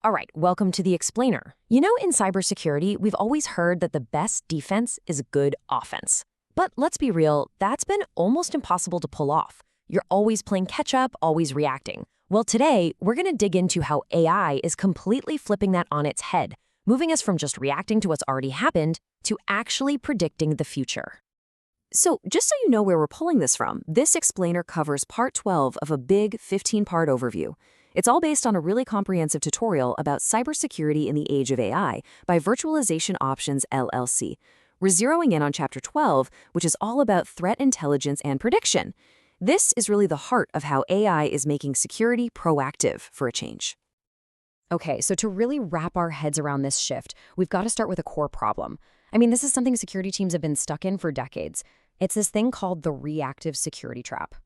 All right, welcome to the explainer. You know, in cybersecurity, we've always heard that the best defense is good offense. But let's be real, that's been almost impossible to pull off. You're always playing catch up, always reacting. Well, today, we're going to dig into how AI is completely flipping that on its head, moving us from just reacting to what's already happened to actually predicting the future. So, just so you know where we're pulling this from, this explainer covers part 12 of a big 15-part overview. It's all based on a really comprehensive tutorial about cybersecurity in the age of AI by Virtualization Options LLC. We're zeroing in on Chapter 12, which is all about threat intelligence and prediction. This is really the heart of how AI is making security proactive for a change. Okay, so to really wrap our heads around this shift, we've got to start with a core problem. I mean, this is something security teams have been stuck in for decades. It's this thing called the reactive security trap.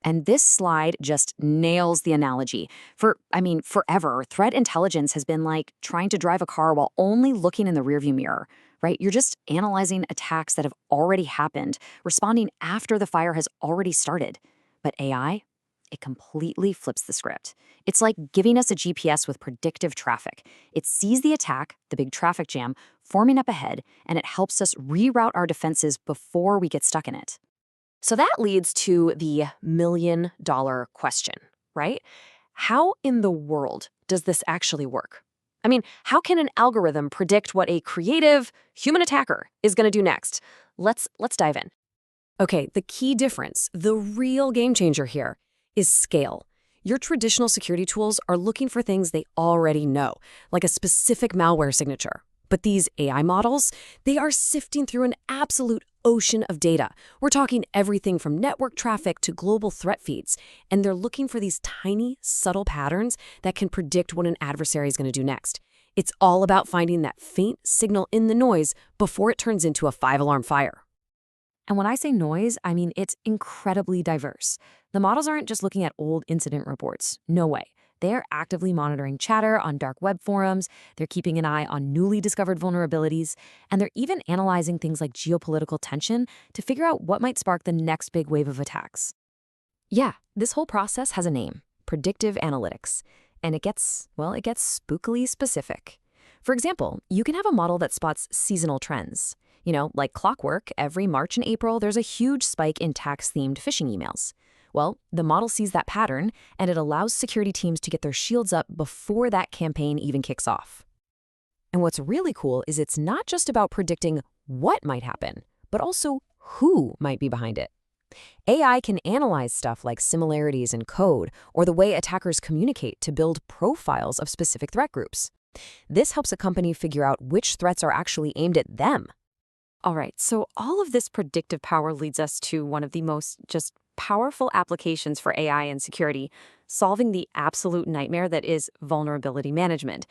And this slide just nails the analogy. Forever, threat intelligence has been like trying to drive a car while only looking in the rearview mirror, right? You're just analyzing attacks that have already happened, responding after the fire has already started. But AI, it completely flips the script. It's like giving us a GPS with predictive traffic. It sees the attack, the big traffic jam, forming up ahead, and it helps us reroute our defenses before we get stuck in it. So that leads to the million-dollar question, right? How in the world does this actually work? I mean, how can an algorithm predict what a creative human attacker is going to do next? Let's dive in. Okay, the key difference, the real game changer here, is scale. Your traditional security tools are looking for things they already know, like a specific malware signature. But these AI models, they are sifting through an absolute ocean of data. We're talking everything from network traffic to global threat feeds, and they're looking for these tiny, subtle patterns that can predict what an adversary is going to do next. It's all about finding that faint signal in the noise before it turns into a 5-alarm fire. And when I say noise, I mean it's incredibly diverse. The models aren't just looking at old incident reports. No way. They're actively monitoring chatter on dark web forums, they're keeping an eye on newly discovered vulnerabilities, and they're even analyzing things like geopolitical tension to figure out what might spark the next big wave of attacks. Yeah, this whole process has a name, predictive analytics, and it gets spookily specific. For example, you can have a model that spots seasonal trends. You know, like clockwork, every March and April, there's a huge spike in tax-themed phishing emails. Well, the model sees that pattern, and it allows security teams to get their shields up before that campaign even kicks off. And what's really cool is it's not just about predicting what might happen, but also who might be behind it. AI can analyze stuff like similarities in code or the way attackers communicate to build profiles of specific threat groups. This helps a company figure out which threats are actually aimed at them. All right, so all of this predictive power leads us to one of the most just powerful applications for AI and security, solving the absolute nightmare that is vulnerability management.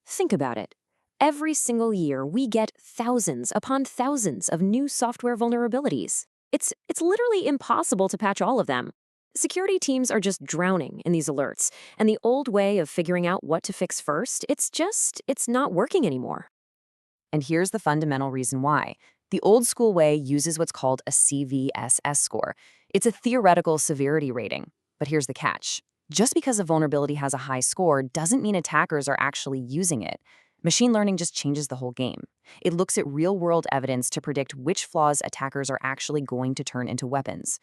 Think about it. Every single year, we get thousands upon thousands of new software vulnerabilities. It's literally impossible to patch all of them. Security teams are just drowning in these alerts, and the old way of figuring out what to fix first, it's not working anymore. And here's the fundamental reason why. The old school way uses what's called a CVSS score. It's a theoretical severity rating. But here's the catch. Just because a vulnerability has a high score doesn't mean attackers are actually using it. Machine learning just changes the whole game. It looks at real-world evidence to predict which flaws attackers are actually going to turn into weapons.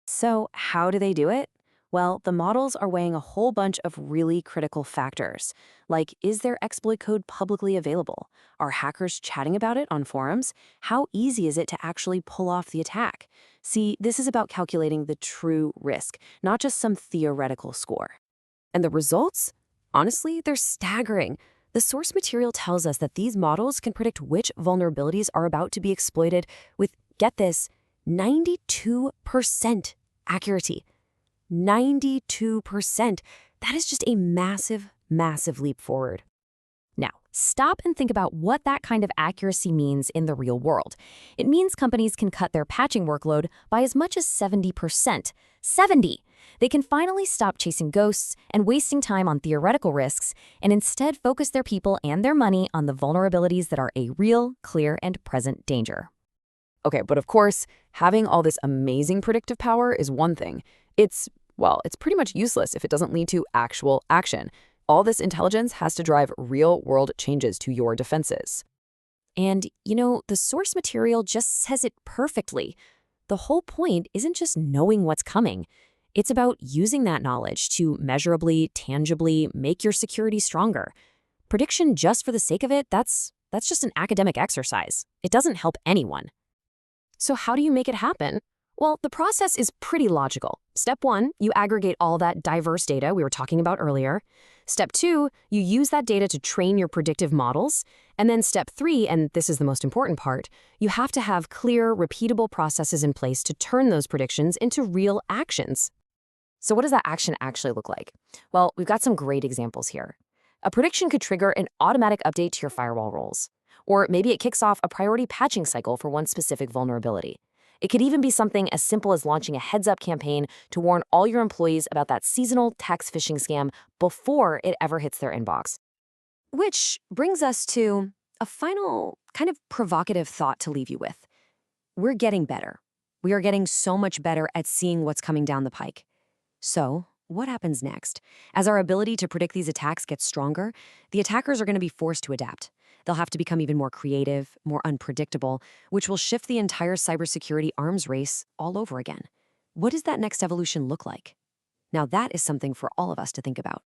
So how do they do it? Well, the models are weighing a whole bunch of really critical factors, like is their exploit code publicly available? Are hackers chatting about it on forums? How easy is it to actually pull off the attack? See, this is about calculating the true risk, not just some theoretical score. And the results? Honestly, they're staggering. The source material tells us that these models can predict which vulnerabilities are about to be exploited with, get this, 92% accuracy. 92%. That is just a massive, massive leap forward. Now, stop and think about what that kind of accuracy means in the real world. It means companies can cut their patching workload by as much as 70%. 70! They can finally stop chasing ghosts and wasting time on theoretical risks and instead focus their people and their money on the vulnerabilities that are a real, clear, and present danger. Okay, but of course, having all this amazing predictive power is one thing. It's pretty much useless if it doesn't lead to actual action. All this intelligence has to drive real-world changes to your defenses. And, the source material just says it perfectly. The whole point isn't just knowing what's coming. It's about using that knowledge to measurably, tangibly make your security stronger. Prediction just for the sake of it, that's just an academic exercise. It doesn't help anyone. So how do you make it happen? Well, the process is pretty logical. Step 1, you aggregate all that diverse data we were talking about earlier. Step 2, you use that data to train your predictive models. And then step 3, and this is the most important part, you have to have clear, repeatable processes in place to turn those predictions into real actions. So what does that action actually look like? Well, we've got some great examples here. A prediction could trigger an automatic update to your firewall rules. Or maybe it kicks off a priority patching cycle for one specific vulnerability. It could even be something as simple as launching a heads-up campaign to warn all your employees about that seasonal tax phishing scam before it ever hits their inbox. Which brings us to a final kind of provocative thought to leave you with. We're getting better. We are getting so much better at seeing what's coming down the pike. So, what happens next? As our ability to predict these attacks gets stronger, the attackers are going to be forced to adapt. They'll have to become even more creative, more unpredictable, which will shift the entire cybersecurity arms race all over again. What does that next evolution look like? Now that is something for all of us to think about.